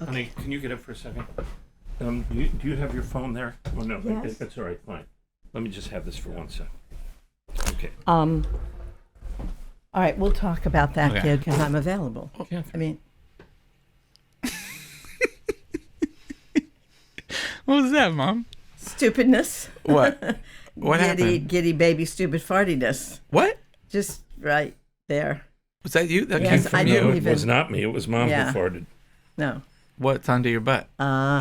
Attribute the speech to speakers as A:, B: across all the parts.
A: Honey, can you get up for a second? Do you have your phone there? Oh, no,
B: Yes.
A: That's all right, fine. Let me just have this for 1 second. Okay.
B: All right, we'll talk about that,
C: Okay.
B: kid, because I'm available.
A: Catherine.
B: I mean,
C: What was that, Mom?
B: stupidness.
C: What? What happened?
B: Giddy baby stupid fartiness.
C: What?
B: Just right there.
C: Was that you? That
B: Yes,
C: came from
B: I
C: you?
B: didn't
A: No, it
B: even-
A: was not me. It was Mom
B: Yeah.
A: who farted.
B: No.
C: What's under your butt?
B: That.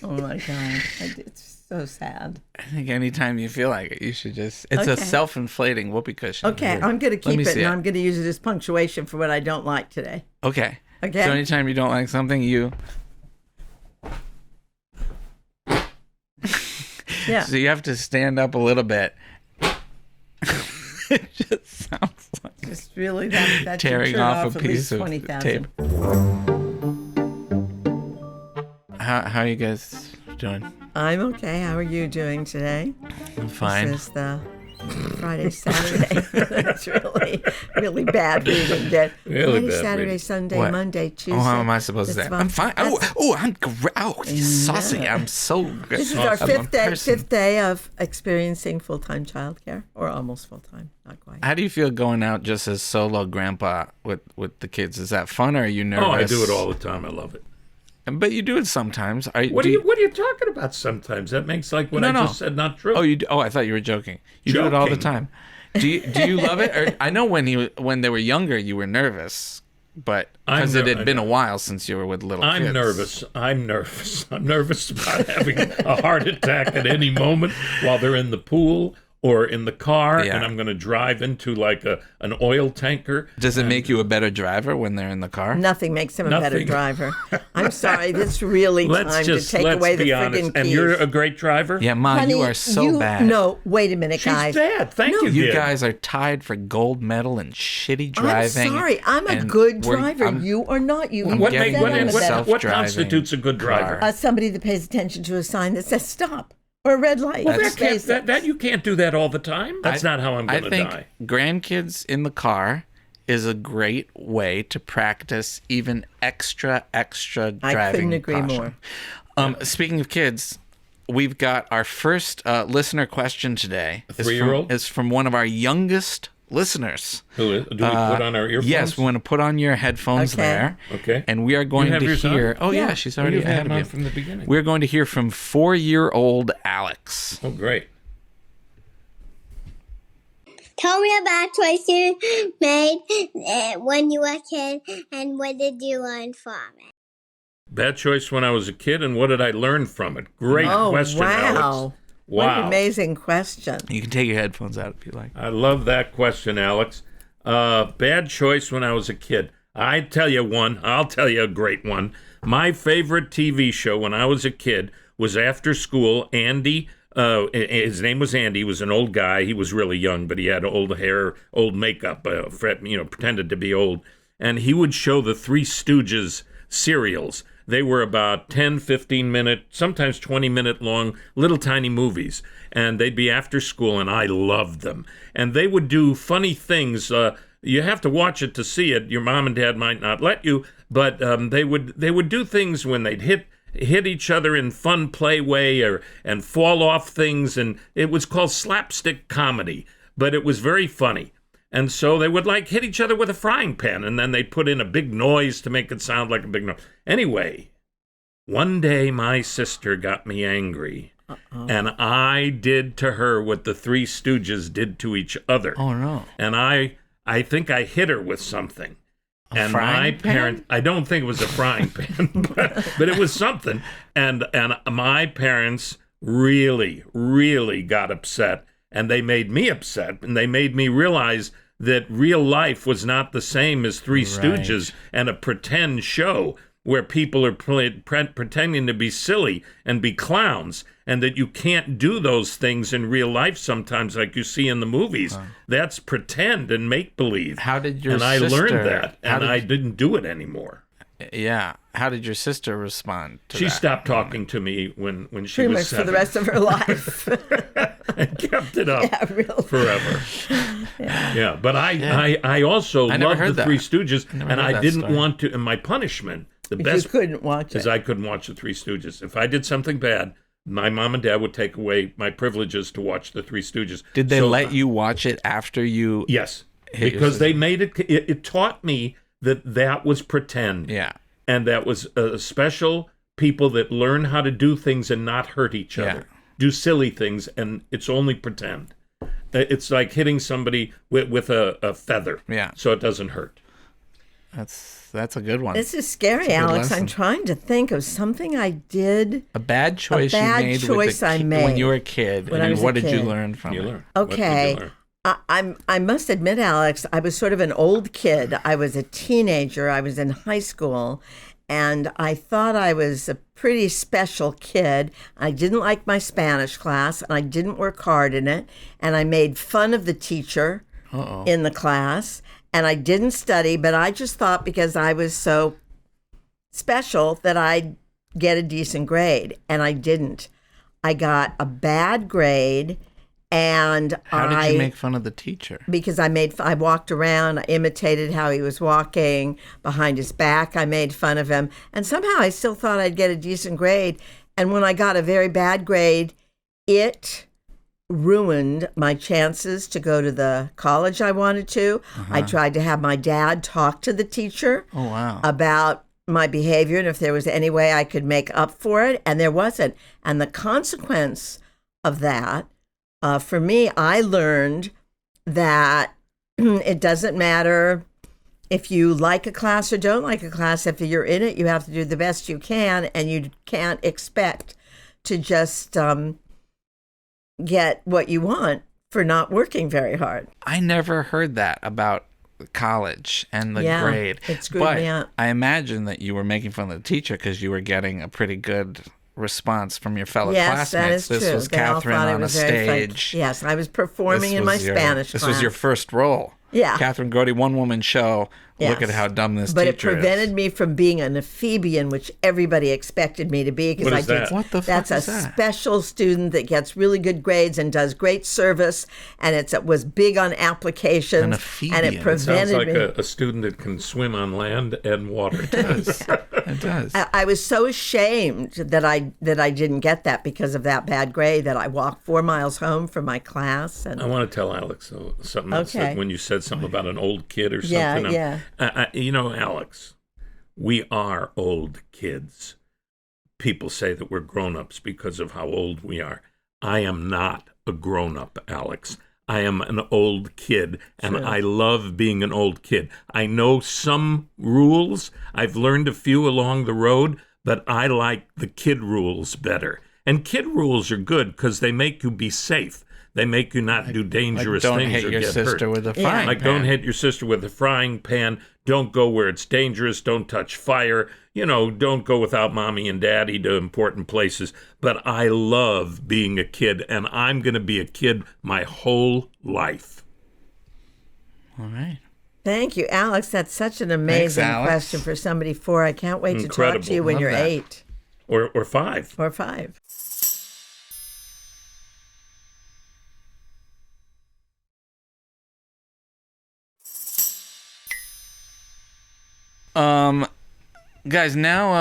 B: Oh my God. It's so sad.
C: I think anytime you feel like it, you should just... It's a
B: Okay.
C: self-inflating whoopee cushion.
B: Okay,
C: Here.
B: I'm going to
C: Let
B: keep
C: me
B: it,
C: see
B: and I'm going to use it as punctuation for what I don't like today.
C: Okay.
B: Okay.
C: So anytime you don't like something, you...
B: Yeah.
C: So you have to stand up a little bit. It just sounds like
B: Just really that should
C: tearing
B: turn
C: off a
B: at
C: piece
B: least
C: of
B: 20,000.
C: tape. How are you guys doing?
B: I'm okay. How are you doing today?
C: I'm fine.
B: This is the Friday, Saturday. That's really bad reading. That
A: Really
B: Friday,
A: bad
B: Saturday,
A: reading.
B: Sunday,
C: What?
B: Monday, Tuesday.
C: Oh, how am I supposed to
B: This
C: say?
B: month.
C: I'm fine.
B: That's-
C: I'm great. Oh, he's saucy. I'm so good.
B: This is our
C: I'm a person.
B: fifth day of experiencing full-time childcare, or almost full-time, not quite.
C: How do you feel going out just as solo grandpa with the kids? Is that fun, or are you nervous?
A: Oh, I do it all the time. I love it.
C: But you do it sometimes.
A: What are you talking about sometimes? That makes like what
C: No,
A: I
C: no.
A: just said not true.
C: Oh, you do? Oh, I thought you were joking. You do it all the
A: Joking.
C: time. Do you love it? Or I know when they were younger, you were nervous, but because it had been a while since you were with little kids.
A: I'm nervous. I'm nervous about having a heart attack at any moment while they're in the pool or in the car,
C: Yeah.
A: and I'm going to drive into like an oil tanker.
C: Does it make you a better driver when they're in the car?
B: Nothing makes him a better
A: Nothing.
B: driver. I'm sorry. This really time to take away the
A: be
B: friggin'
A: honest.
B: keys.
A: And you're a great driver?
C: Yeah, Ma,
B: Honey,
C: you are so bad.
B: No, wait a minute,
A: She's
B: guys.
A: bad. Thank
B: No.
A: you,
C: You
A: kid.
C: guys are tied for gold medal in shitty driving.
B: I'm sorry. I'm a
C: and
B: good
C: we're-
B: driver.
C: I'm-
B: You are not. You
C: I'm
A: What,
C: getting
A: make,
C: you
A: what,
C: a
A: what,
C: self-driving
A: what constitutes a good driver?
C: car.
B: somebody that pays attention to a sign that says stop or a red light.
A: Well,
B: Just basics.
A: that you can't do that all the time. That's not how I'm
C: I
A: going to
C: think
A: die.
C: grandkids in the car is a great way to practice even extra driving.
B: I couldn't agree
C: caution.
B: more.
C: Speaking of kids, we've got our first listener question today.
A: A 3-year-old?
C: is from one of our youngest listeners.
A: Do we put on our earphones?
C: Yes, we want to put on your headphones
B: Okay.
C: there.
A: Okay.
C: And we are going
A: have
C: to
A: yours on?
C: hear. Oh yeah,
B: Yeah.
C: she's
A: Oh,
C: already
A: you've had
C: ahead
A: them
C: of
A: on
C: you.
A: from the beginning.
C: We're going to hear from 4-year-old Alex.
A: Oh, great.
D: Tell me about choice you made when you were a kid, and what did you learn from it?
A: Bad choice when I was a kid, and what did I learn from it? Great
B: Oh,
A: question,
B: wow.
A: Alex.
B: What an
A: Wow.
B: amazing question.
C: You can take your headphones out if you like.
A: I love that question, Alex. Bad choice when I was a kid. I tell you one. I'll tell you a great one. My favorite TV show when I was a kid was After School. Andy, his name was Andy. He was an old guy. He was really young, but he had old hair, old makeup, pretended to be old. And he would show the Three Stooges serials. They were about 10, 15-minute, sometimes 20-minute long, little tiny movies. And they'd be after school, and I loved them. And they would do funny things. You have to watch it to see it. Your mom and dad might not let you, but they would do things when they'd hit each other in fun play way and fall off things. And it was called slapstick comedy, but it was very funny. And so they would like hit each other with a frying pan, and then they'd put in a big noise to make it sound like a big noise. Anyway, one day my sister got me angry, and I did to her what the Three Stooges did to each other.
C: Oh no!
A: And I think I hit her with something. And my
C: frying pan?
A: parents, I don't think it was a frying pan, but it was something. And my parents really, really got upset, and they made me upset, and they made me realize that real life was not the same as Three Stooges and a pretend show where people are pretending to be silly and be clowns, and that you can't do those things in real life sometimes like you see in the movies. That's pretend and make-believe.
C: How did your
A: And I
C: sister?
A: learned that, and I didn't do it anymore.
C: Yeah. How did your sister respond to
A: She
C: that?
A: stopped talking to me when she
B: Pretty
A: was
B: much
A: 7.
B: for the rest of her life.
A: And kept it up
B: Yeah, really.
A: forever. Yeah, but I also
C: I never
A: loved
C: heard
A: the
C: that.
A: Three Stooges,
C: never
A: and
C: heard
A: I
C: that
A: didn't
C: story.
A: want to. And my punishment, the
B: You
A: best,
B: couldn't watch
A: is
B: it.
A: I couldn't watch the Three Stooges. If I did something bad, my mom and dad would take away my privileges to watch the Three Stooges.
C: Did they
A: So-
C: let you watch it after you?
A: Yes,
C: hit your
A: because they
C: sister?
A: made it taught me that was pretend.
C: Yeah.
A: And that was special people that learn how to do things and not hurt each other.
C: Yeah.
A: Do silly things, and it's only pretend. It's like hitting somebody with a feather.
C: Yeah.
A: So it doesn't hurt.
C: That's a good one.
B: This is scary,
C: It's a good
B: Alex.
C: lesson.
B: I'm trying to think of something I did.
C: A bad choice
B: bad
C: you made
B: choice I
C: when
B: made
C: you were a kid.
B: when I
C: And
B: was a
C: what did you
B: kid.
C: learn from
A: You
C: it?
A: learn. What did you
B: Okay.
A: learn?
B: I must admit, Alex, I was sort of an old kid. I was a teenager. I was in high school, and I thought I was a pretty special kid. I didn't like my Spanish class, and I didn't work hard in it, and I made fun of the teacher in the class, and I didn't study, but I just thought because I was so special that I'd get a decent grade, and I didn't. I got a bad grade. And
C: How did you make fun of the teacher?
B: because I walked around, I imitated how he was walking behind his back. I made fun of him. And somehow I still thought I'd get a decent grade. And when I got a very bad grade, it ruined my chances to go to the college I wanted to. I tried to have my dad talk to the teacher
C: Oh, wow.
B: about my behavior and if there was any way I could make up for it. And there wasn't. And the consequence of that, for me, I learned that it doesn't matter if you like a class or don't like a class. If you're in it, you have to do the best you can, and you can't expect to just get what you want for not working very hard.
C: I never heard that about college and the
B: Yeah,
C: grade.
B: it screwed
C: but
B: me up.
C: I imagine that you were making fun of the teacher because you were getting a pretty good response from your fellow
B: Yes, that
C: classmates.
B: is
C: This
B: true.
C: was
B: They all
C: Catherine
B: thought I
C: on a
B: was very funny.
C: stage.
B: Yes, I was performing
C: This
B: in my
C: was your-
B: Spanish
C: This
B: class.
C: was your first role.
B: Yeah.
C: Catherine Grody, one-woman show. Look
B: Yes.
C: at how dumb this
B: But it
C: teacher
B: prevented
C: is.
B: me from being an amphibian, which everybody expected me to be. Because
A: What is that?
C: What the fuck
B: That's
C: is
B: a
C: that?
B: special student that gets really good grades and does great service, and it was big on applications,
C: An
B: and
C: amphibian.
B: it
C: It
A: Sounds
B: prevented
A: like
B: me.
A: a student that can swim on land and water.
C: It does.
B: I was so ashamed that I didn't get that because of that bad grade that I walked 4 miles home from my class. And
A: I want to tell Alex something.
B: Okay.
A: When you said something about an old kid or
B: Yeah,
A: something.
B: yeah.
A: You know, Alex, we are old kids. People say that we're grown-ups because of how old we are. I am not a grown-up, Alex. I am an old kid, and I love being an old kid. I know some rules. I've learned a few along the road, but I like the kid rules better. And kid rules are good because they make you be safe. They make you not do dangerous
C: Don't
A: things
C: hit
A: or
C: your
A: get
C: sister
A: hurt.
C: with a frying
A: Like,
C: pan.
A: don't hit your sister with a frying pan. Don't go where it's dangerous. Don't touch fire. You know, don't go without mommy and daddy to important places. But I love being a kid, and I'm going to be a kid my whole life.
C: All right.
B: Thank you, Alex. That's such an amazing
C: Alex.
B: question for somebody 4. I can't wait to talk
A: Incredible.
B: to you when
C: Love
B: you're
C: that.
B: 8
A: Or 5.
B: or 5.
C: Guys, now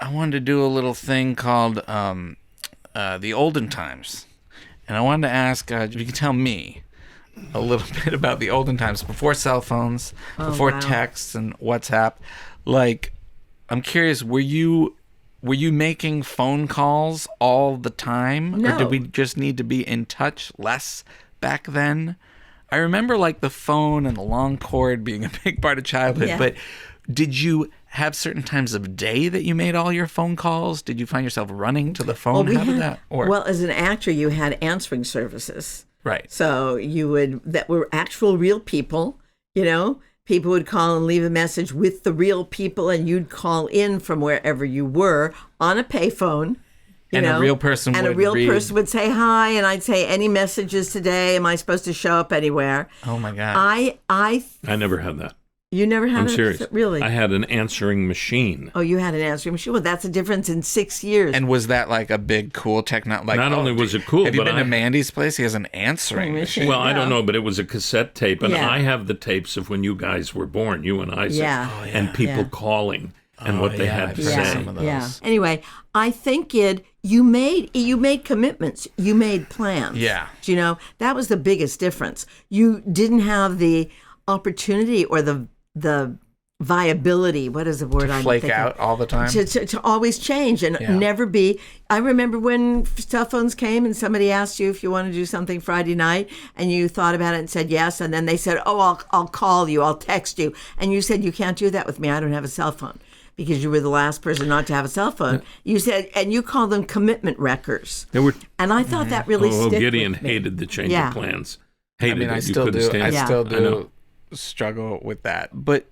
C: I wanted to do a little thing called the Olden times. And I wanted to ask if you could tell me a little bit about the Olden times before cell phones, before
B: wow.
C: texts and WhatsApp. Like, I'm curious, were you making phone calls all the time? Or
B: No.
C: did we just need to be in touch less back then? I remember like the phone and the long cord being a big part of childhood,
B: Yeah.
C: but did you have certain times of day that you made all your phone calls? Did you find yourself running to the phone? How did that work?
B: Well, as an actor, you had answering services.
C: Right.
B: So that were actual real people, you know, people would call and leave a message with the real people, and you'd call in from wherever you were on a payphone.
C: And a real person
B: and a
C: would
B: real
C: read.
B: person would say hi, and I'd say, any messages today? Am I supposed to show up anywhere?
C: Oh my God.
B: I
A: I never had that.
B: You never had
A: I'm serious.
B: Really?
A: I had an answering machine.
B: Oh, you had an answering machine. Well, that's a difference in 6 years.
C: And was that like a big cool technology? Like,
A: Not only was it cool,
C: have you
A: but
C: been to Mandy's place? He has an answering machine.
A: Well, I don't know, but it was a cassette tape, and
B: Yeah.
A: I have the tapes of when you guys were born, you and Isaac, and people calling and what they had to
C: I've
A: say.
C: some of those.
B: Yeah. Anyway, I think you made commitments. You made plans.
C: Yeah.
B: You know, that was the biggest difference. You didn't have the opportunity or the viability. What is the word I'm
C: Flake
B: thinking?
C: out all the time.
B: To always change and never be. I remember when cell phones came and somebody asked you if you want to do something Friday night, and you thought about it and said yes, and then they said, "Oh, I'll call you, I'll text you," and you said, "You can't do that with me. I don't have a cell phone." Because you were the last person not to have a cell phone. You said, and you called them commitment wreckers. And I thought that really stuck
A: Gideon
B: with me.
A: hated the change of plans. Hated it.
C: I
A: You
C: still
A: couldn't
C: do.
A: stand
C: I
A: it.
C: still
A: I
C: do
A: know.
C: struggle with that. But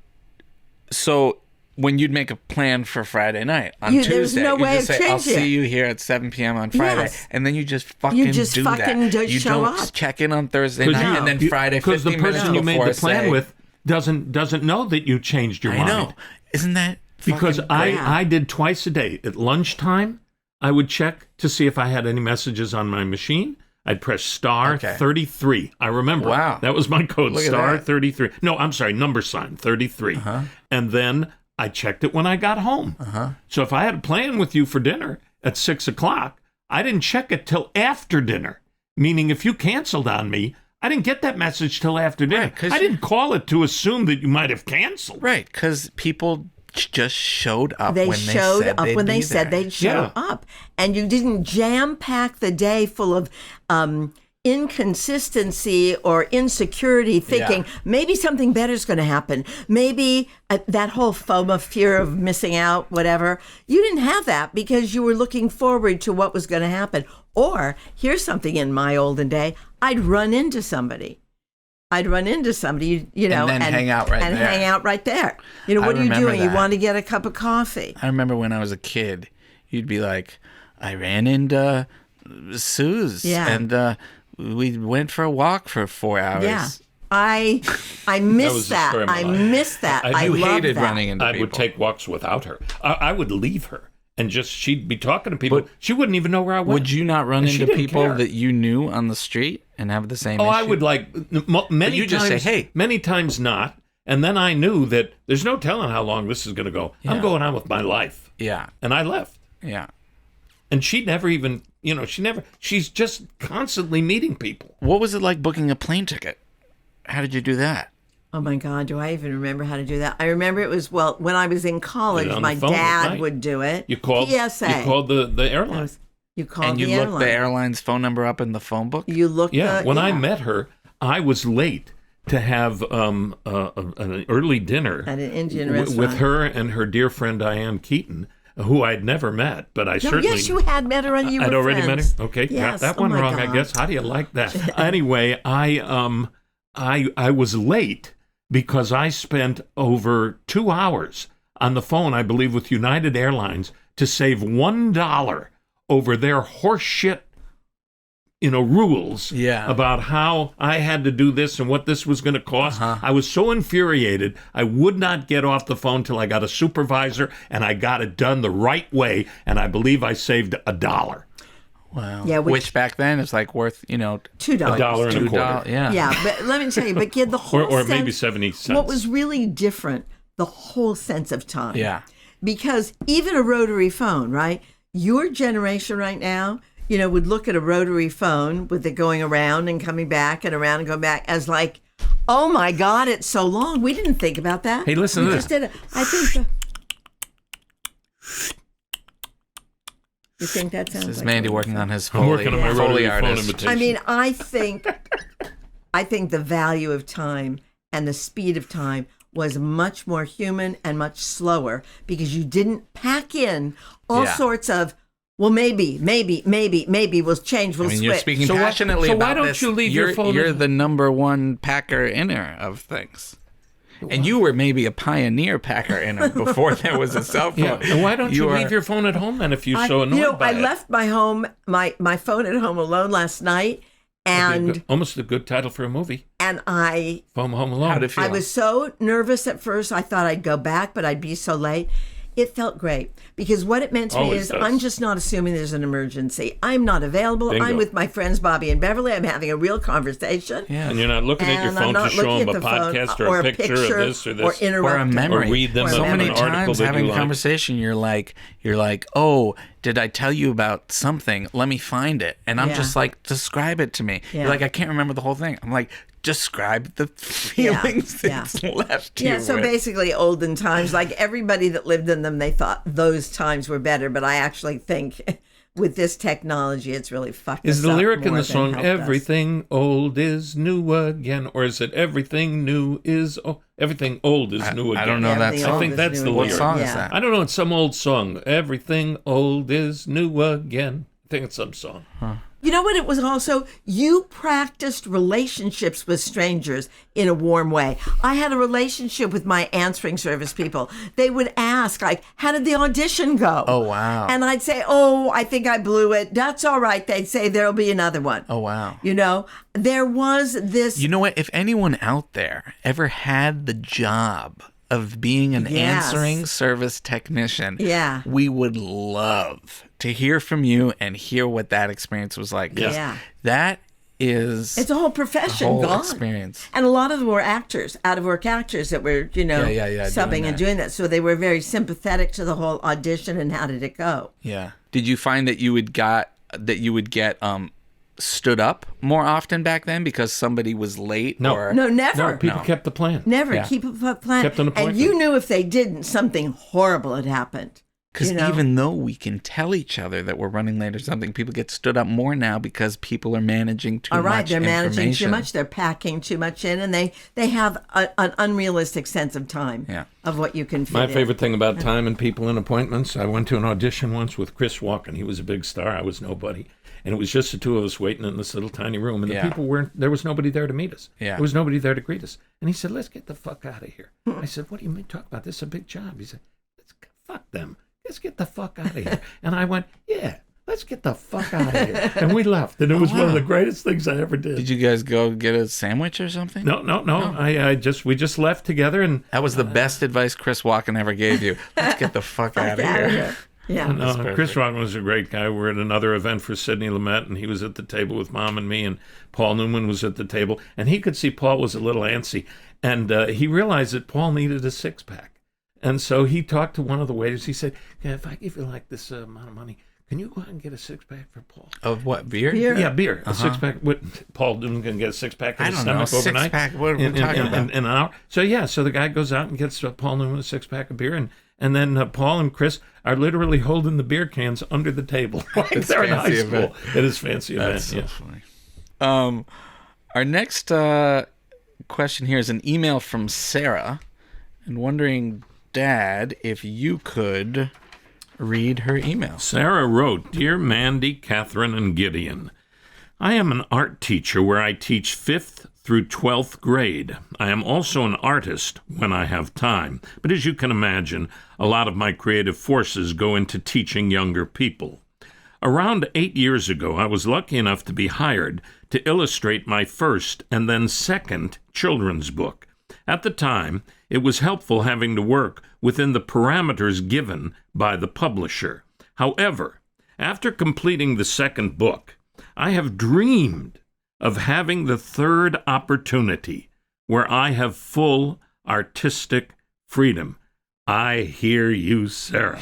C: so when you'd make a plan for Friday night on
B: There's
C: Tuesday,
B: no
C: you
B: way
C: just
B: of
C: say, "I'll
B: changing
C: see
B: it."
C: you here at 7 p.m. on Friday,"
B: Yes.
C: and then you just fucking do that. You
B: show
C: don't
B: up.
C: check in on Thursday night, and then Friday,
A: because the
C: 15 minutes
A: person you made
C: before
A: the plan
C: say,
A: with doesn't know that you changed your
C: I
A: mind.
C: know, isn't that
A: Because
C: fucking great?
A: I did twice a day. At lunchtime, I would check to see if I had any messages on my machine. I'd press star 33. I remember.
C: Wow.
A: That was my code,
C: Look at
A: star
C: that.
A: 33. No, I'm sorry, number sign, 33. And then I checked it when I got home. So if I had a plan with you for dinner at 6 o'clock, I didn't check it till after dinner. Meaning if you canceled on me, I didn't get that message till after dinner.
C: Right, 'cause
A: I didn't call it to assume that you might have canceled.
C: Right, because people just showed up
B: They
C: when
B: showed
C: they said
B: up
C: they'd
B: when
C: be
B: they said
C: there.
B: they'd show
A: Yeah.
B: up. And you didn't jam pack the day full of inconsistency or insecurity, thinking maybe something better is going to happen. Maybe that whole FOMO, fear of missing out, whatever. You didn't have that because you were looking forward to what was going to happen. Or here's something in my olden day, I'd run into somebody. You know,
C: And then hang out right there.
B: hang out right there. You know,
C: I
B: what are you
C: remember
B: doing? You
C: that.
B: want to get a cup of coffee.
C: I remember when I was a kid, you'd be like, "I ran into Sue's, and we went for a walk for 4 hours."
B: Yeah. I miss
A: was the
B: that.
A: story of my
B: I
A: life.
B: miss that. I
C: You
B: love
C: hated
B: that.
C: running into
A: I
C: people.
A: would take walks without her. I would leave her, and she'd be talking to people. She wouldn't even know where I went.
C: Would you not run
A: And she
C: into
A: didn't
C: people
A: care.
C: that you knew on the street and have the same
A: Oh,
C: issue?
A: I would many
C: you
A: times.
C: just say, "Hey."
A: Many times not. And then I knew that there's no telling how long this is going to go. I'm going on with my life.
C: Yeah,
A: And I left.
C: yeah.
A: And she never even, she's just constantly meeting people.
C: What was it like booking a plane ticket? How did you do that?
B: Oh my God, do I even remember how to do that? I remember it was, when I was in college,
A: Put it on
B: my
A: the phone at
B: dad
A: night.
B: would do it.
A: You called the airline.
B: You called
C: And you
B: the
C: looked
B: airline.
C: the airline's phone number up in the phone book?
B: You looked
A: Yeah,
B: the,
A: when I met her, I was late to have an early dinner
B: At an Indian
A: with
B: restaurant.
A: her and her dear friend Diane Keaton, who I'd never met, but I
B: No,
A: certainly
B: yes, you had met her and you
A: I'd
B: were
A: already
B: friends.
A: met her. Okay,
B: Yes.
A: got that
B: Oh
A: one
B: my
A: wrong, I
B: God.
A: guess. How do you like that? Anyway, I was late because I spent over 2 hours on the phone, I believe, with United Airlines to save $1 over their horseshit, rules about how I had to do this and what this was going to cost. I was so infuriated, I would not get off the phone till I got a supervisor, and I got it done the right way, and I believe I saved $1.
C: Wow.
B: Yeah,
C: which back then is like worth,
B: $2.
A: $1 and a quarter.
C: Yeah.
B: Yeah, but let me tell you, but kid, the whole
A: Or maybe
B: sense-
A: 70 cents.
B: What was really different, the whole sense of time.
C: Yeah.
B: Because even a rotary phone, right? Your generation right now, would look at a rotary phone with it going around and coming back and around and going back as like, oh my God, it's so long. We didn't think about that.
A: Hey, listen
B: we
A: to
B: just
A: this.
B: did it. I think. You think that sounds
C: This is
B: like
C: Mandy
B: a-
C: working on his
A: I'm working on my
C: Foley
A: rotary phone
C: artist.
A: imitation.
B: I mean, I think the value of time and the speed of time was much more human and much slower because you didn't pack in all
C: Yeah.
B: sorts of, well, maybe we'll change, we'll
C: I mean,
B: switch.
C: you're speaking
A: So why-
C: passionately
A: so why
C: about
A: don't
C: this.
A: you leave your phone
C: You're
A: at-
C: the number one packer inner of things. And you were maybe a pioneer packer inner before there was a cell phone.
A: Yeah, and why don't you
C: are-
A: leave your phone at home then if you're so
B: I
A: annoyed by it?
B: left my phone at home alone last night, And
A: almost a good title for a movie.
B: and I
A: Home Alone.
C: How'd it feel?
B: I was so nervous at first. I thought I'd go back, but I'd be so late. It felt great because what it meant to me
A: Always
B: is
A: does.
B: I'm just not assuming there's an emergency. I'm not available.
A: Bingo.
B: I'm with my friends Bobby and Beverly. I'm having a real conversation.
C: Yeah.
A: And you're not looking at your
B: And I'm
A: phone
B: not
A: to show
B: looking
A: them
B: at
A: a
B: the phone
A: podcast or a picture of this or this.
B: interrupt
C: Or a memory.
A: Or read them
C: so
A: an
C: many
A: article
C: times
A: that you
C: having a
A: like.
C: conversation, you're like, oh, did I tell you about something? Let me find it. And I'm
B: Yeah.
C: just like, describe it to me.
B: Yeah.
C: You're like, I can't remember the whole thing. I'm like, describe the feelings
B: Yeah.
C: it's left
B: Yeah,
C: you
B: so
C: with.
B: basically olden times, like everybody that lived in them, they thought those times were better. But I actually think with this technology, it's really fucked
A: Is
B: us
A: the
B: up
A: lyric in
B: more
A: the
B: than
A: song,
B: helped us.
A: everything old is new again? Or is it everything new is, everything old is new again?
C: I don't know that
B: Everything
C: song.
A: I
B: old
A: think
B: is
A: that's
B: new
A: the
B: again.
C: What
A: lyric.
C: song
B: Yeah.
C: is that?
A: I don't know, it's some old song. Everything old is new again. I think it's some song.
B: You know what it was also? You practiced relationships with strangers in a warm way. I had a relationship with my answering service people. They would ask, like, how did the audition go?
C: Oh, wow.
B: And I'd say, oh, I think I blew it. That's all right. They'd say, there'll be another one.
C: Oh, wow.
B: You know, there was this.
C: You know what? If anyone out there ever had the job of being an
B: Yes.
C: answering service technician,
B: Yeah.
C: we would love to hear from you and hear what that experience was like. 'Cause
B: Yeah.
C: that is
B: It's a whole profession
C: a whole
B: gone.
C: experience.
B: And a lot of them were actors, out of work actors that were,
C: Yeah,
B: subbing
C: doing
B: and
C: that.
B: doing that. So they were very sympathetic to the whole audition and how did it go.
C: Yeah. Did you find that you would get stood up more often back then because somebody was late?
A: No.
C: Or...
B: No, never.
A: No, people kept the plan.
B: Never.
C: Yeah.
B: Keep a plan.
A: Kept an
B: and
A: appointment.
B: you knew if they didn't, something horrible had happened.
C: Because
B: you know?
C: even though we can tell each other that we're running late or something, people get stood up more now because people are managing too
B: All right,
C: much
B: they're managing too
C: information.
B: much. They're packing too much in, and they have an unrealistic sense of time
C: Yeah.
B: of what you can fit
A: My
B: in.
A: favorite thing about time and people and appointments, I went to an audition once with Chris Walken. He was a big star. I was nobody. And it was just the two of us waiting in this little tiny room. And the
C: Yeah.
A: people there was nobody there to meet us.
C: Yeah.
A: There was nobody there to greet us. And he said, let's get the fuck out of here. I said, what do you mean talk about? This is a big job. He said, fuck them. Let's get the fuck out of here. And I went, yeah, let's get the fuck out of here. And we left. And it was one of the greatest things I ever did.
C: Did you guys go get a sandwich or something?
A: No. We just left together and
C: That was the best advice Chris Walken ever gave you. Let's get the fuck out of here.
B: Yeah.
A: Chris Walken was a great guy. We were at another event for Sidney Lumet, and he was at the table with Mom and me, and Paul Newman was at the table, and he could see Paul was a little antsy, and he realized that Paul needed a six-pack. And so he talked to one of the waiters. He said, if I give you like this amount of money, can you go out and get a six-pack for Paul?
C: Of what, beer?
B: Beer.
A: Yeah, beer. A six-pack. Paul Newman can get a six-pack in
C: I
A: his
C: don't know.
A: stomach overnight.
C: Six-pack, what are we talking about?
A: In an hour. So the guy goes out and gets Paul Newman a six-pack of beer, and then Paul and Chris are literally holding the beer cans under the table. Like
C: It's
A: they're in high
C: fancy
A: school.
C: event.
A: It is fancy event.
C: That's so
A: Yeah.
C: funny. Our next question here is an email from Sarah, and wondering, Dad, if you could read her email.
A: Sarah wrote, Dear Mandy, Catherine, and Gideon, I am an art teacher where I teach 5th through 12th grade. I am also an artist when I have time, but as you can imagine, a lot of my creative forces go into teaching younger people. Around 8 years ago, I was lucky enough to be hired to illustrate my first and then second children's book. At the time, it was helpful having to work within the parameters given by the publisher. However, after completing the second book, I have dreamed of having the third opportunity where I have full artistic freedom. I hear you, Sarah.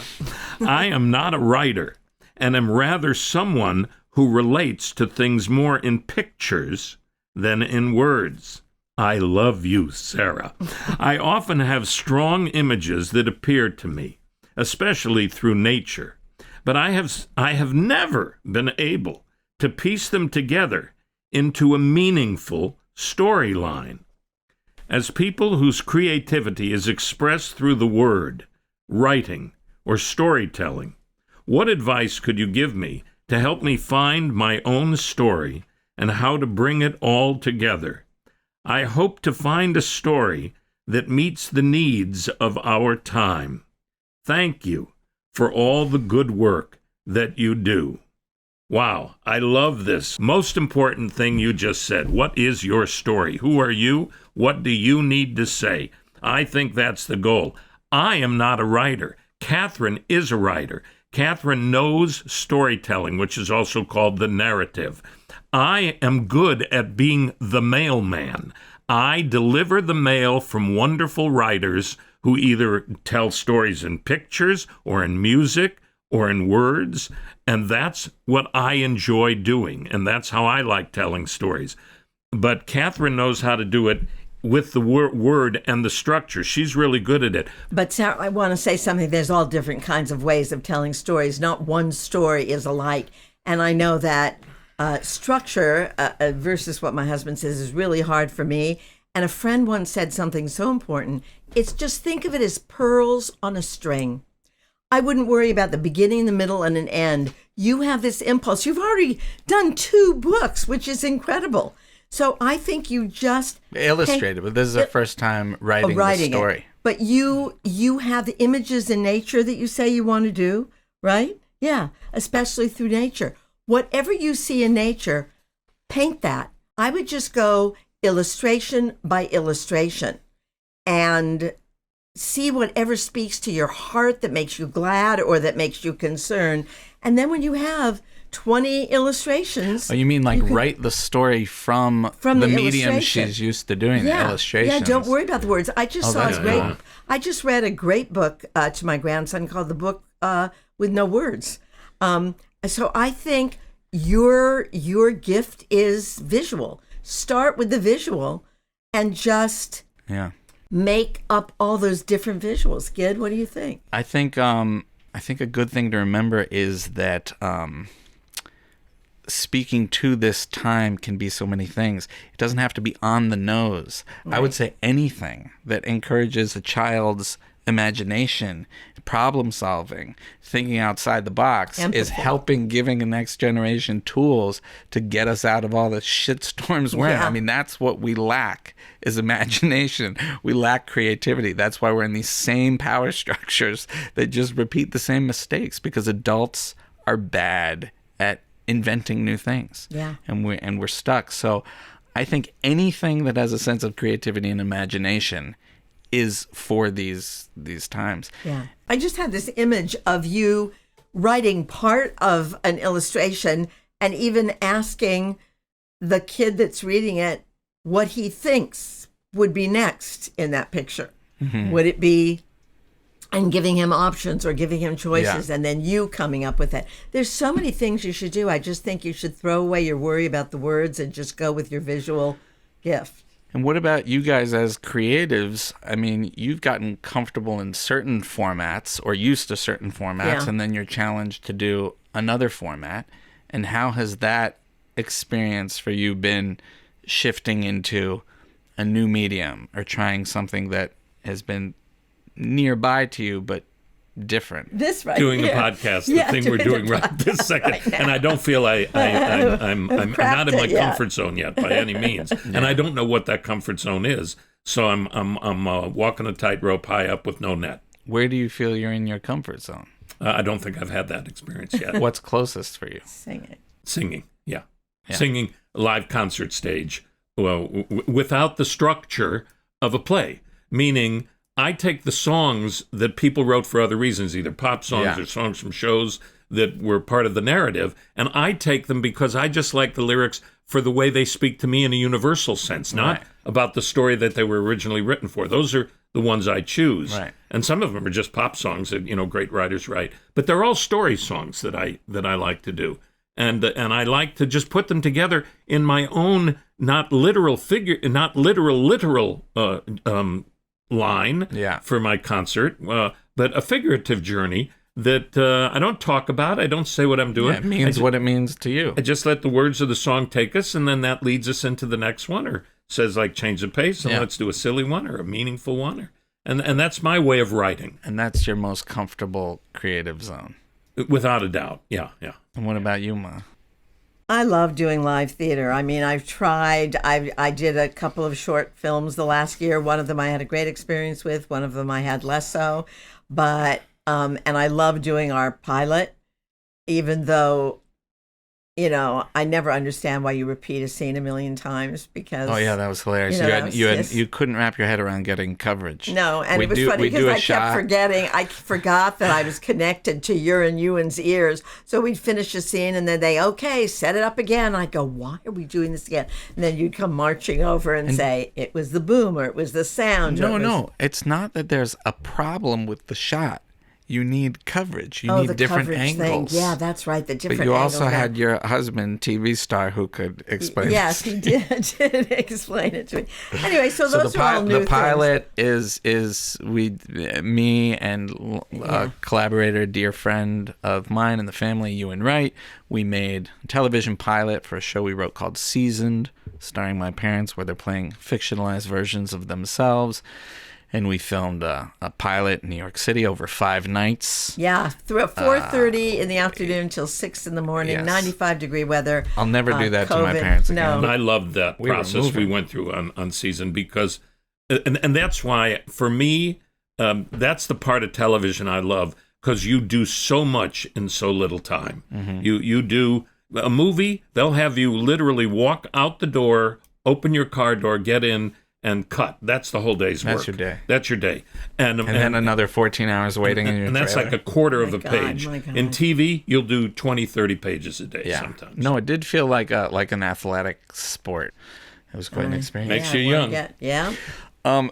A: I am not a writer and am rather someone who relates to things more in pictures than in words. I love you, Sarah. I often have strong images that appear to me, especially through nature, but I have never been able to piece them together into a meaningful storyline. As people whose creativity is expressed through the word, writing, or storytelling, what advice could you give me to help me find my own story and how to bring it all together? I hope to find a story that meets the needs of our time. Thank you for all the good work that you do. Wow, I love this. Most important thing you just said. What is your story? Who are you? What do you need to say? I think that's the goal. I am not a writer. Catherine is a writer. Catherine knows storytelling, which is also called the narrative. I am good at being the mailman. I deliver the mail from wonderful writers who either tell stories in pictures or in music or in words, and that's what I enjoy doing, and that's how I like telling stories. But Catherine knows how to do it with the word and the structure. She's really good at it.
B: But Sarah, I want to say something. There's all different kinds of ways of telling stories. Not one story is alike. And I know that structure versus what my husband says is really hard for me. And a friend once said something so important. It's just think of it as pearls on a string. I wouldn't worry about the beginning, the middle, and an end. You have this impulse. You've already done 2 books, which is incredible. So I think you just
C: Illustrated, but this is the first time writing the story.
B: It. But you have the images in nature that you say you want to do, right? Yeah, especially through nature. Whatever you see in nature, paint that. I would just go illustration by illustration and see whatever speaks to your heart that makes you glad or that makes you concerned. And then when you have 20 illustrations.
C: Oh, you mean like write the story from the medium she's used to doing, the illustrations?
B: Yeah, don't worry about the words. I just I just read a great book to my grandson called The Book with No Words. So I think your gift is visual. Start with the visual and just make up all those different visuals. Gid, what do you think?
C: I think a good thing to remember is that speaking to this time can be so many things. It doesn't have to be on the nose. Right. I would say anything that encourages a child's imagination, problem solving, thinking outside the box is helping giving the next generation tools to get us out of all the shit storms we're in. I mean, that's what we lack is imagination. We lack creativity. That's why we're in these same power structures that just repeat the same mistakes because adults are bad at inventing new things. Yeah. And we're stuck. So I think anything that has a sense of creativity and imagination is for these times.
B: Yeah. I just had this image of you writing part of an illustration and even asking the kid that's reading it what he thinks would be next in that picture. Mm-hmm. Would it be, and giving him options or giving him choices, and then you coming up with it. There's so many things you should do. I just think you should throw away your worry about the words and just go with your visual gift.
C: And what about you guys as creatives? I mean, you've gotten comfortable in certain formats or used to certain formats, and then you're challenged to do another format. And how has that experience for you been shifting into a new medium or trying something that has been nearby to you but different?
B: This right
A: doing
B: here.
A: A podcast, the thing we're doing right this second, right, and I don't feel I'm not in my comfort zone yet by any means, and I don't know what that comfort zone is. So I'm walking a tightrope high up with no net.
C: Where do you feel you're in your comfort zone?
A: I don't think I've had that experience yet.
C: What's closest for you?
A: Singing, yeah. Singing, live concert stage, without the structure of a play, meaning I take the songs that people wrote for other reasons, either pop songs or songs from shows that were part of the narrative, and I take them because I just like the lyrics for the way they speak to me in a universal sense, not about the story that they were originally written for. Those are the ones I choose. Right. And some of them are just pop songs that, great writers write. But they're all story songs that I like to do. And I like to just put them together in my own not literal line for my concert, but a figurative journey that I don't talk about. I don't say what I'm doing.
C: It means what it means to you.
A: I just let the words of the song take us, and then that leads us into the next one, or says like change the pace, and let's do a silly one or a meaningful one, and that's my way of writing.
C: And that's your most comfortable creative zone,
A: without a doubt. Yeah.
C: And what about you, Ma?
B: I love doing live theater. I mean, I've tried. I did a couple of short films the last year. One of them I had a great experience with. One of them I had less so. But and I love doing our pilot, even though I never understand why you repeat a scene a million times because.
C: Oh yeah, that was hilarious. You couldn't wrap your head around getting coverage.
B: No, and it was funny because I kept forgetting. I forgot that I was connected to Ewan's ears. So we'd finish a scene, and then set it up again. I go, why are we doing this again? And then you'd come marching over and say it was the boom or it was the sound.
C: No, it's not that there's a problem with the shot. You need coverage. You need different angles.
B: Thing. Yeah, that's right. The different.
C: But you also had your husband, TV star, who could explain.
B: Yes, he did explain it to me. Anyway, so those are all new
C: The pilot is me and a collaborator, dear friend of mine in the family, Ewan Wright. We made a television pilot for a show we wrote called Seasoned, starring my parents, where they're playing fictionalized versions of themselves. And we filmed a pilot in New York City over 5 nights.
B: Yeah, through 4:30 in the afternoon till 6 in the morning, 95-degree weather.
C: I'll never do that to my parents again.
A: No. I loved that process we went through on Season because, and that's why, for me, that's the part of television I love because you do so much in so little time. Mm-hmm. You do a movie, they'll have you literally walk out the door, open your car door, get in, and cut. That's the whole day's work.
C: That's your day.
A: That's your day. And
C: then another 14 hours waiting in your
A: And that's
C: trailer.
A: like a quarter of a page. In TV, you'll do 20, 30 pages a day sometimes.
C: No, it did feel like an athletic sport. It was quite an experience.
A: Makes you young.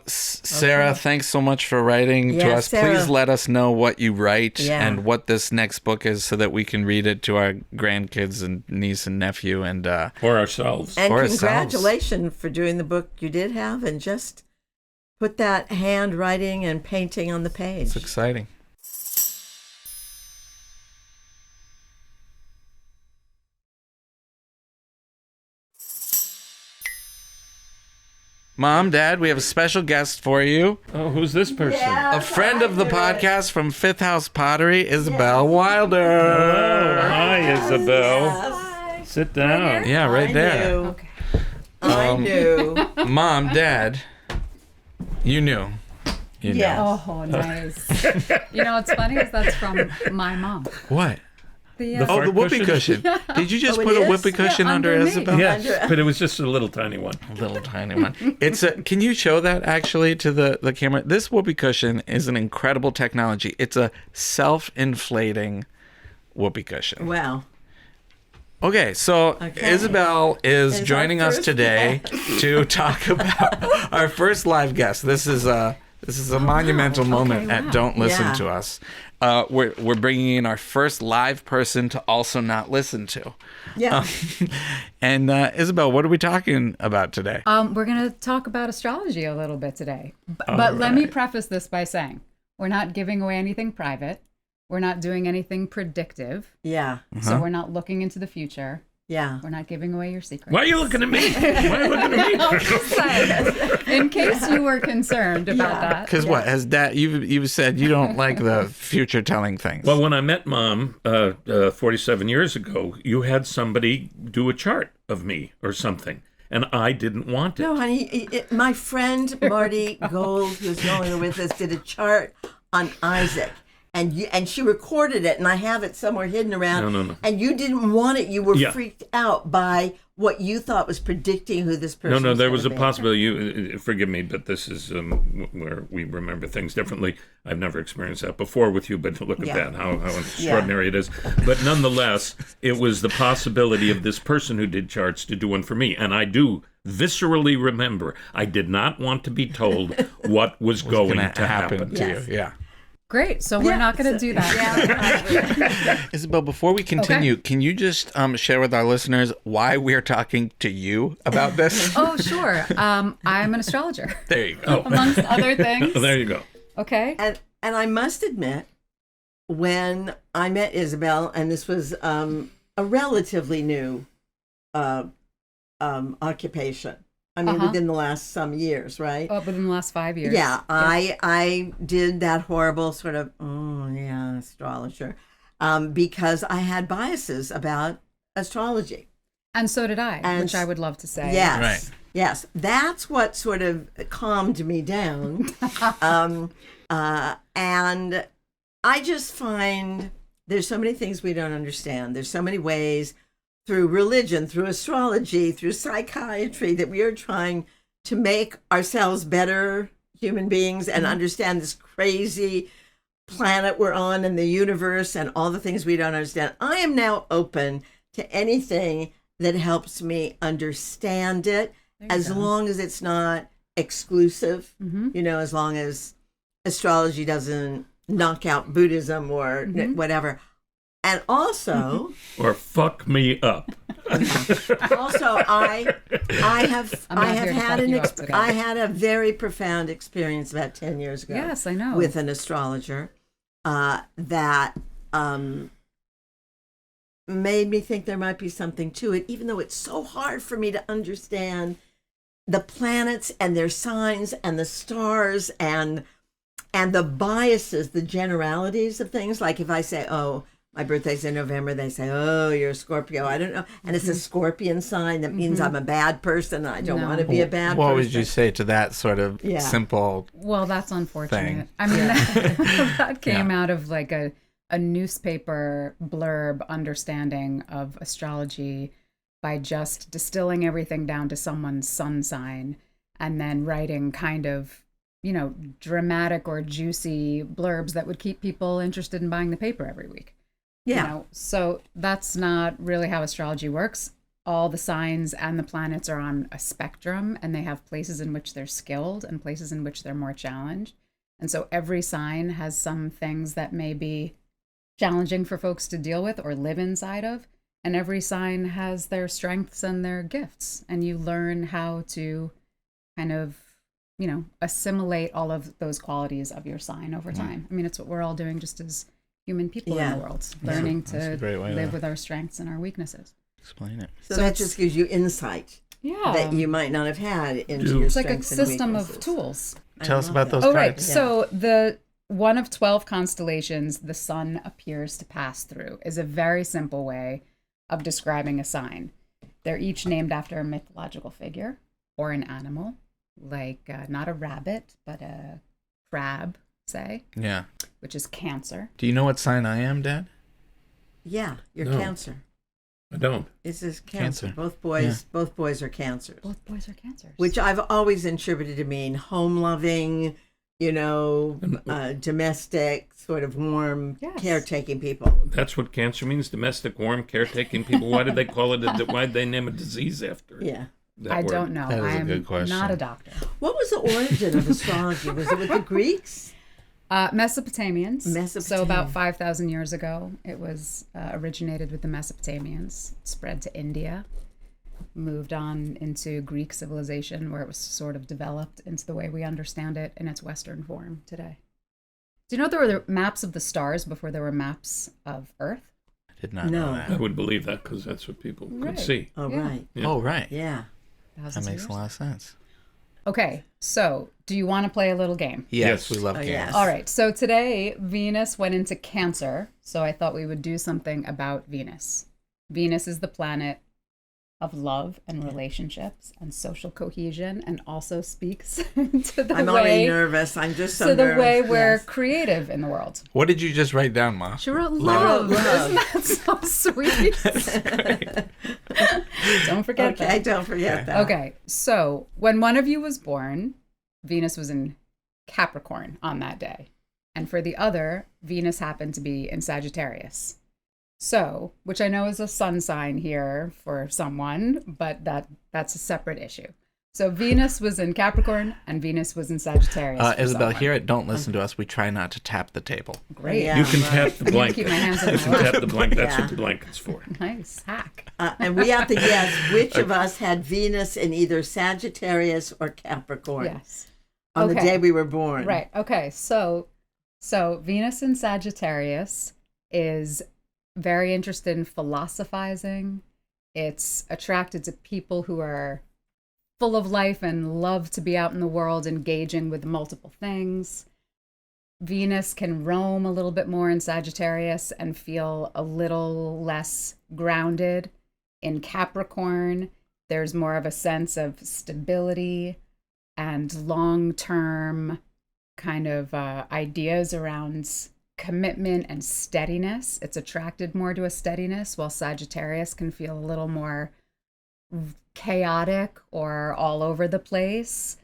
C: Sarah, thanks so much for writing to us.
B: Sarah.
C: Please let us know what you write and what this next book is so that we can read it to our grandkids and niece and nephew and
A: or ourselves.
B: And congratulations for doing the book you did have and just put that handwriting and painting on the page.
C: It's exciting. Mom, Dad, we have a special guest for you.
A: Oh, who's this person?
C: A friend of the podcast from Fifth House Pottery, Isabel Wilder.
A: Oh, hi, Isabel.
B: Yes.
A: Sit down.
C: Yeah, right there.
B: Okay. I knew.
C: Mom, Dad, you knew. You know.
E: Oh, nice. What's funny is that's from my mom.
C: What?
E: The
C: the whoopee cushion. Did you just put a whoopee cushion under Isabel?
A: Yeah, but it was just a little tiny one.
C: A little tiny one. Can you show that actually to the camera? This whoopee cushion is an incredible technology. It's a self-inflating whoopee cushion.
B: Wow.
C: Okay, so Isabel is joining us today to talk about our first live guest. This is a monumental moment at Don't Listen to Us. We're bringing in our first live person to also not listen to.
B: Yeah.
C: And Isabel, what are we talking about today?
E: We're going to talk about astrology a little bit today. But let me preface this by saying we're not giving away anything private. We're not doing anything predictive.
B: Yeah.
E: So we're not looking into the future.
B: Yeah.
E: We're not giving away your secrets.
A: Why are you looking at me?
E: In case you were concerned about that.
C: Because what has Dad? You've said you don't like the future telling things.
A: Well, when I met Mom 47 years ago, you had somebody do a chart of me or something, and I didn't want it.
B: No, honey. My friend Marty Gold, who's no longer with us, did a chart on Isaac. And she recorded it, and I have it somewhere hidden around.
A: No.
B: And you didn't want it. You were freaked out by what you thought was predicting who this person was.
A: No, there was a possibility. Forgive me, but this is where we remember things differently. I've never experienced that before with you, but look at that, how extraordinary it is. But nonetheless, it was the possibility of this person who did charts to do one for me. And I do viscerally remember I did not want to be told what was going to happen
C: to you. Yeah.
E: Great. So we're not going to do that.
C: Isabel, before we continue, can you just share with our listeners why we're talking to you about this?
E: Oh, sure. I'm an astrologer.
C: There you go.
E: Amongst other things.
A: There you go.
E: Okay.
B: And I must admit, when I met Isabel, and this was a relatively new occupation. I mean, within the last some years, right?
E: Oh, within the last 5 years.
B: Yeah, I did that horrible sort of, astrologer, because I had biases about astrology.
E: And so did I, which I would love to say.
B: Yes,
C: right.
B: Yes. That's what sort of calmed me down. And I just find there's so many things we don't understand. There's so many ways through religion, through astrology, through psychiatry, that we are trying to make ourselves better human beings and understand this crazy planet we're on and the universe and all the things we don't understand. I am now open to anything that helps me understand it, as long as it's not exclusive, as long as astrology doesn't knock out Buddhism or whatever. And also,
A: or fuck me up.
B: I had a very profound experience about 10 years ago.
E: Yes, I know.
B: With an astrologer that made me think there might be something to it, even though it's so hard for me to understand the planets and their signs and the stars and the biases, the generalities of things. Like if I say, oh, my birthday's in November, they say, oh, you're a Scorpio. I don't know. And it's a Scorpion sign. That means I'm a bad person. I don't want to be a bad person.
C: What would you say to that sort of simple
E: Well, that's unfortunate.
C: thing?
E: I mean, that came out of like a newspaper blurb understanding of astrology by just distilling everything down to someone's sun sign and then writing kind of, dramatic or juicy blurbs that would keep people interested in buying the paper every week.
B: Yeah.
E: So that's not really how astrology works. All the signs and the planets are on a spectrum, and they have places in which they're skilled and places in which they're more challenged. And so every sign has some things that may be challenging for folks to deal with or live inside of. And every sign has their strengths and their gifts. And you learn how to kind of, assimilate all of those qualities of your sign over time. I mean, it's what we're all doing just as human people in the world, learning to live with our strengths and our weaknesses.
C: Explain it.
B: So that just gives you insight that you might not have had into your
E: It's like a
B: strengths and
E: system
B: weaknesses.
E: of tools.
C: Tell us about those
E: Oh,
C: cards.
E: right. So the one of 12 constellations the sun appears to pass through is a very simple way of describing a sign. They're each named after a mythological figure or an animal, like not a rabbit, but a crab, say.
C: Yeah.
E: Which is Cancer.
C: Do you know what sign I am, Dad?
B: Yeah, you're
A: No.
B: Cancer.
A: I don't.
B: This is Cancer.
C: Cancer.
B: Both boys are Cancers.
E: Both boys are Cancers.
B: Which I've always interpreted to mean home-loving, domestic, sort of warm, caretaking people.
A: That's what cancer means, domestic, warm, caretaking people. Why did they call it, why did they name a disease after it?
B: Yeah.
E: I don't know.
C: That is a
E: I'm
C: good question.
E: not a doctor.
B: What was the origin of astrology? Was it with the Greeks?
E: Mesopotamians.
B: Mesopotamia.
E: So about 5,000 years ago, it was originated with the Mesopotamians, spread to India, moved on into Greek civilization, where it was sort of developed into the way we understand it in its Western form today. Do you know there were maps of the stars before there were maps of Earth?
C: I did not know
A: I
C: that.
A: would believe that because that's what people could see.
B: Oh, right.
A: Yeah.
C: Oh, right.
B: Yeah.
E: Thousands
C: That
E: of
C: makes a
E: years.
C: lot of sense.
E: Okay, so do you want to play a little game?
C: Yes,
A: Yes.
C: we love
B: Oh,
C: games.
B: yes.
E: All right, so today Venus went into Cancer, so I thought we would do something about Venus. Venus is the planet of love and relationships and social cohesion, and also speaks to the
B: I'm already
E: way
B: nervous. I'm just so
E: to the
B: nervous.
E: way we're
B: Yes.
E: creative in the world.
C: What did you just write down, Ma?
E: She wrote love.
B: love.
E: Isn't that so sweet? Don't forget
B: Okay,
E: that.
B: don't forget that.
E: Okay, so when one of you was born, Venus was in Capricorn on that day. And for the other, Venus happened to be in Sagittarius. So, which I know is a sun sign here for someone, but that's a separate issue. So Venus was in Capricorn and Venus was in Sagittarius. for
C: Isabel,
E: someone.
C: here at Don't Listen to Us, we try not to tap the table.
E: Great.
B: Yeah.
A: You can
B: right.
A: tap the blanket.
E: Keep my hands on
A: You
E: my
A: can
E: lap.
A: tap the blanket. That's
B: Yeah.
A: what the blanket's for.
E: Nice hack.
B: And we have to guess which of us had Venus in either Sagittarius or Capricorn
E: Yes.
B: on the
E: Okay.
B: day we were born.
E: Right. Okay. So Venus in Sagittarius is very interested in philosophizing. It's attracted to people who are full of life and love to be out in the world, engaging with multiple things. Venus can roam a little bit more in Sagittarius and feel a little less grounded. In Capricorn, there's more of a sense of stability and long-term kind of ideas around commitment and steadiness. It's attracted more to a steadiness, while Sagittarius can feel a little more chaotic or all over the place.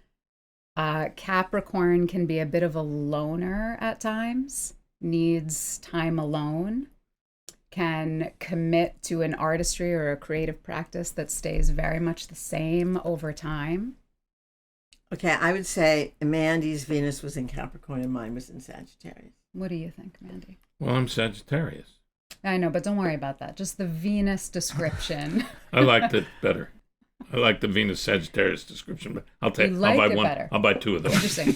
E: Capricorn can be a bit of a loner at times, needs time alone, can commit to an artistry or a creative practice that stays very much the same over time.
B: Okay, I would say Mandy's Venus was in Capricorn and mine was in Sagittarius.
E: What do you think, Mandy?
A: Well, I'm Sagittarius.
E: I know, but don't worry about that. Just the Venus description.
A: I liked it better. I like the Venus Sagittarius description, but I'll take.
E: You like
A: I'll buy
E: it
A: one.
E: better.
A: I'll buy two of those.
E: Interesting.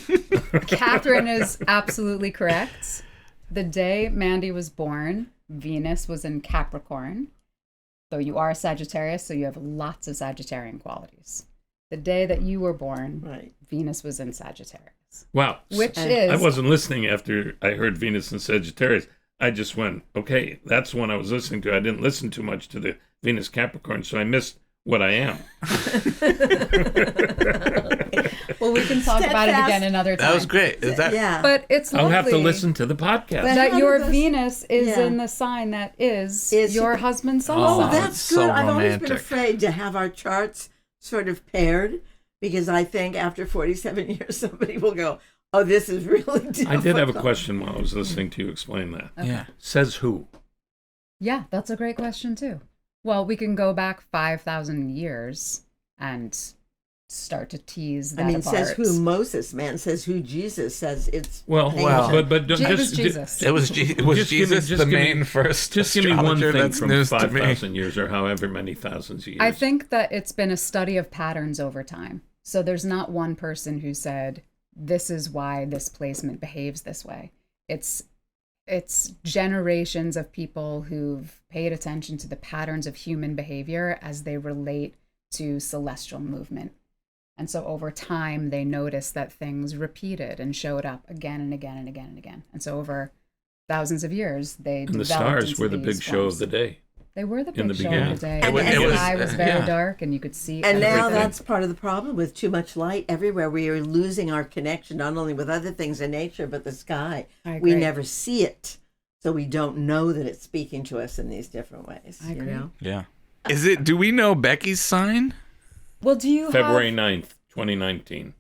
E: Catherine is absolutely correct. The day Mandy was born, Venus was in Capricorn. Though you are Sagittarius, so you have lots of Sagittarian qualities. The day that you were born,
B: Right.
E: Venus was in Sagittarius.
A: Wow.
E: Which
B: And
E: is...
A: I wasn't listening after I heard Venus and Sagittarius. I just went, okay, that's one I was listening to. I didn't listen too much to the Venus Capricorn, so I missed what I am.
E: Well, we can talk about it
B: Steadfast.
E: again another time.
C: That was great. Is that?
B: Yeah.
E: But it's lovely
A: I'll have to listen to the podcast.
B: But-
E: that
B: How
E: your
B: did this-
E: Venus is
B: Yeah.
E: in the sign that is
B: Is-
E: your husband's sun
C: Oh,
E: sign.
B: that's
C: so
B: good. I've always been
C: romantic.
B: afraid to have our charts sort of paired because I think after 47 years, somebody will go, oh, this is really difficult.
A: I did have a question while I was listening to you explain that.
C: Yeah.
A: Says who?
E: Yeah, that's a great question too. Well, we can go back 5,000 years and start to tease that
B: I mean,
E: apart.
B: says who Moses, man, says who Jesus, says it's
A: Well,
B: ancient.
A: but don't-
E: It was
A: just
E: Jesus.
C: It was
A: Just give me-
C: Jesus
A: just
C: the
A: give me-
C: main first
A: Just give me one
C: astrologer?
A: thing
C: That's
A: from
C: news to me.
A: 5,000 years or however many thousands of years.
E: I think that it's been a study of patterns over time. So there's not one person who said, this is why this placement behaves this way. It's generations of people who've paid attention to the patterns of human behavior as they relate to celestial movement. And so over time, they noticed that things repeated and showed up again and again and again and again. And so over thousands of years, they
A: and the
E: developed
A: stars
E: into
A: were the
E: these
A: big show of
E: forms.
A: the day.
E: They were the
A: in
E: big
A: the
E: show
A: beginning.
E: of the day.
B: And
E: And
B: it
E: the
B: was-
E: sky was very
C: yeah.
E: dark, and you could see
B: And now
E: everything.
B: that's part of the problem with too much light everywhere. We are losing our connection not only with other things in nature, but the sky.
E: I
B: We
E: agree.
B: never see it. So we don't know that it's speaking to us in these different ways.
E: I agree.
B: You know?
C: Yeah. Is it? Do we know Becky's sign?
E: Well, do you
A: February
E: have...
A: 9th, 2019.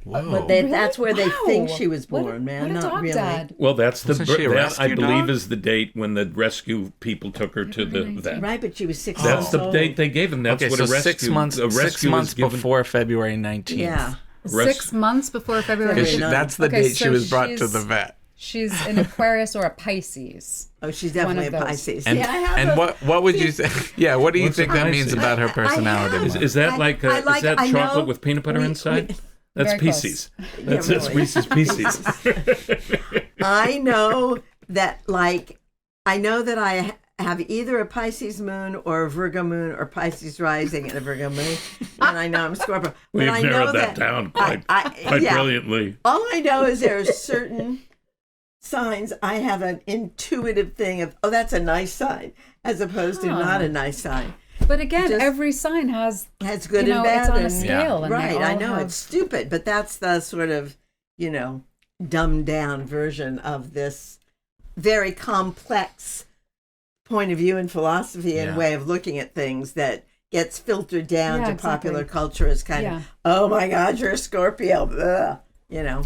C: Whoa.
B: But they,
E: Really?
B: that's where they think
E: Wow.
B: she was
E: What a-
B: born, man.
E: what a
B: Not
E: dog
B: really.
E: dad.
A: Well, that's the
C: Wasn't she a
A: that, I
C: rescue
A: believe
C: dog?
A: is the date when the rescue people took her to the
E: February
A: vet.
B: Right, but she was 6
A: That's
B: months
A: the
B: old.
A: date they gave him. That's
C: Okay,
A: what
C: so
A: a rescue.
C: 6 months.
A: a
C: 6
A: rescue
C: months
A: is given.
C: before February 19th.
B: Yeah.
A: Res-
E: 6 months before February
B: February
E: 19th.
B: 9th.
C: That's the
E: Okay,
C: date she
E: so
C: was brought to
E: she's-
C: the vet.
E: She's an Aquarius or a Pisces.
B: Oh, she's definitely
E: One
B: a
E: of those.
B: Pisces.
C: And,
B: yeah, I have
C: and
B: those-
C: what would you say? Yeah, what do you
A: What's a
C: think that means
A: Pisces?
C: about her
B: I
C: personality?
B: have-
A: Is that
B: I-
A: like
B: I
A: is
B: like-
A: that
B: I
A: chocolate
B: know
A: with peanut butter
B: we-
A: inside?
B: we-
A: That's
E: Very close.
A: Pieces. That's
B: really.
A: Reese's Pieces.
B: I know that, like, I know that I have either a Pisces moon or a Virgo moon or Pisces rising and a Virgo moon, and I know I'm Scorpio.
A: We've
B: but I know
A: narrowed that down quite
B: yeah.
A: brilliantly.
B: All I know is there are certain signs I have an intuitive thing of, oh, that's a nice sign, as opposed to
E: Huh.
B: not a nice sign.
E: But again,
B: Just-
E: every sign has,
B: Has good
E: you know,
B: and bad.
E: it's on a
B: and-
E: scale. And they
B: right,
E: all
B: I know
E: have-
B: it's stupid, but that's the sort of, dumbed down version of this very complex point of view and philosophy and
C: Yeah.
B: way of looking at things that gets filtered down
E: Yeah,
B: to
E: exactly.
B: popular culture as kind
E: Yeah.
B: of, oh my God, you're a Scorpio. Ugh,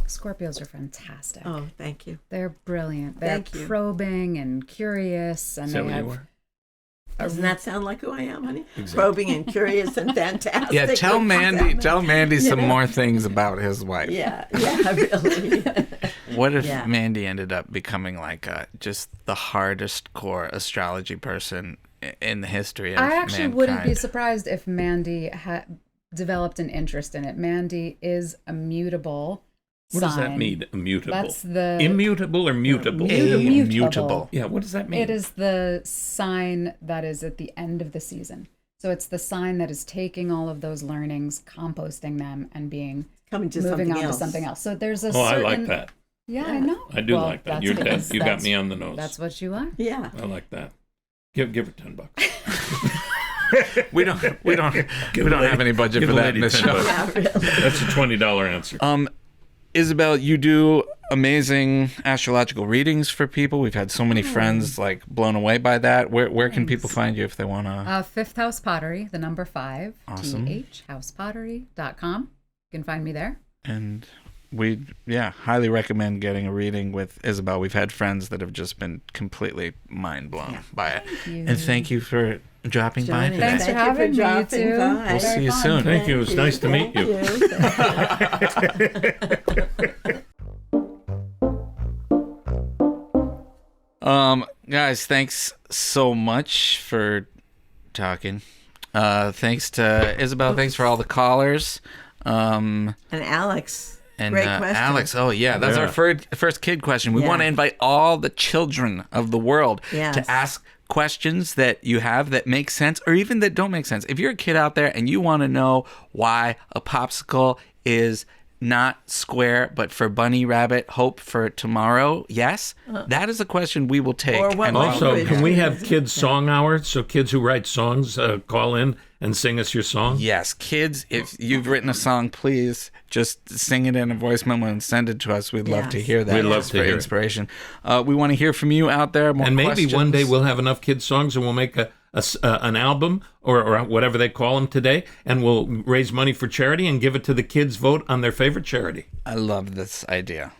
E: Scorpios are fantastic.
B: Oh, thank you.
E: They're brilliant. They're
B: Thank you.
E: probing and curious. And
A: Is that
E: they
A: what
E: have
A: you were?
B: Doesn't that sound like who I am, honey?
A: Exactly.
B: Probing and curious and fantastic.
C: Yeah, tell
B: What's
C: Mandy
B: You
C: some
B: know?
C: more things about his wife.
B: Yeah, really.
C: What if
B: Yeah.
C: Mandy ended up becoming like just the hardest core astrology person in the history of
E: I actually wouldn't be
C: mankind?
E: surprised if Mandy had developed an interest in it. Mandy is a mutable
A: What does that
E: sign.
A: mean? Immutable.
E: That's the
A: Immutable or mutable?
E: Mutable.
A: Yeah, what does that mean?
E: It is the sign that is at the end of the season. So it's the sign that is taking all of those learnings, composting them, and being
B: Coming to
E: moving
B: something
E: on
B: else.
E: to something else. So there's a
A: Oh, I
E: certain...
A: like that.
E: Yeah, I know.
A: I do
E: Well,
A: like that.
E: that's
A: You're
E: because
A: dead. You got
E: that's-
A: me on the nose.
E: That's what you are.
B: Yeah.
A: I like that. Give her $10.
C: We don't have any budget
A: give
C: for
A: the
C: that
A: lady
C: in this
A: $10.
C: show.
B: Yeah, really.
A: That's a $20 answer.
C: Isabel, you do amazing astrological readings for people. We've had so many friends like blown away by that. Where can people find you if they want to?
E: Fifth House Pottery, the number 5,
C: Awesome.
E: THHousepottery.com. You can find me there.
C: And we, highly recommend getting a reading with Isabel. We've had friends that have just been completely mind blown by it. And thank you for dropping by today.
E: Thanks for having me. You too.
C: We'll see you soon.
A: Thank you. It was nice to meet you.
C: Guys, thanks so much for talking. Thanks to Isabel. Thanks for all the callers.
B: And Alex.
C: And
B: Great question.
C: Alex, that's our first kid question. We want to invite all the children of the world to ask questions that you have that make sense or even that don't make sense. If you're a kid out there and you want to know why a popsicle is not square, but for bunny rabbit, hope for tomorrow, yes, that is a question we will take.
B: Or what
C: and
A: Also, can we have kids' song hour? So kids who write songs call in and sing us your song?
C: Yes, kids, if you've written a song, please just sing it in a voice memo and send it to us. We'd love to hear that.
A: We'd love to hear
C: inspiration. We want to hear from you out there. More
A: and maybe
C: questions.
A: one day we'll have enough kids' songs and we'll make an album or whatever they call them today, and we'll raise money for charity and give it to the kids' vote on their favorite charity.
C: I love this idea.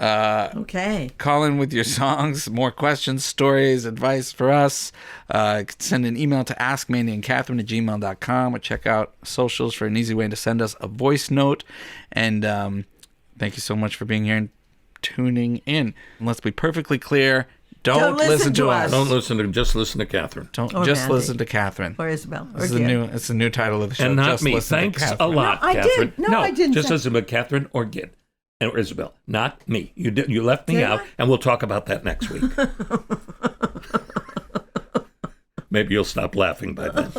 B: Okay.
C: Call in with your songs, more questions, stories, advice for us. Send an email to askmandyandcatherine@gmail.com or check out socials for an easy way to send us a voice note. And thank you so much for being here and tuning in. And let's be perfectly clear. Don't listen to us.
A: Don't listen to just listen to Catherine.
C: Don't
B: Or
C: just
B: Mandy.
C: listen to Catherine.
B: Or Isabel. Or
C: It's
B: Gid.
C: a new title of the show.
A: And not
C: Just
A: me.
C: listen to
A: Thanks a
C: Catherine.
A: lot,
B: No, I
A: Catherine.
B: did. No, I didn't
A: Just
B: say-
A: listen to Catherine or Gid. Or Isabel. Not me. You left me
B: Did
A: out,
B: I?
A: and we'll talk about that next week. Maybe you'll stop laughing by then.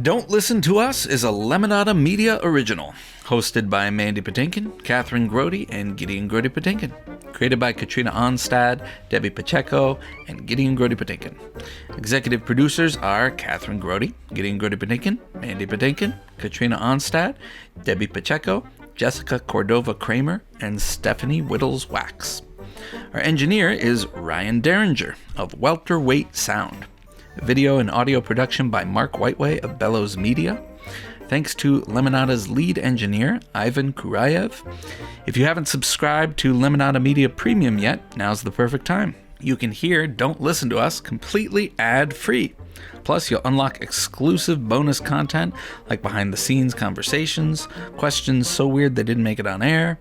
C: Don't Listen to Us is a Lemonada Media original, hosted by Mandy Patinkin, Catherine Grody, and Gideon Grody Patinkin. Created by Katrina Onstad, Debbie Pacheco, and Gideon Grody Patinkin. Executive producers are Catherine Grody, Gideon Grody Patinkin, Mandy Patinkin, Katrina Onstad, Debbie Pacheco, Jessica Cordova Kramer, and Stephanie Whittles Wax. Our engineer is Ryan Derringer of Welterweight Sound. Video and audio production by Mark Whiteway of Bellows Media. Thanks to Lemonada's lead engineer, Ivan Kurayev. If you haven't subscribed to Lemonada Media Premium yet, now's the perfect time. You can hear Don't Listen to Us completely ad-free. Plus, you'll unlock exclusive bonus content like behind-the-scenes conversations, questions so weird they didn't make it on air,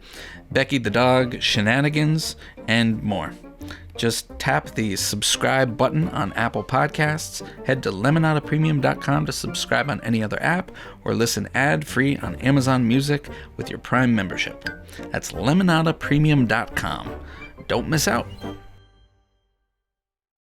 C: Becky the Dog shenanigans, and more. Just tap the subscribe button on Apple Podcasts, head to lemonadapremium.com to subscribe on any other app, or listen ad-free on Amazon Music with your Prime membership. That's lemonadapremium.com. Don't miss out.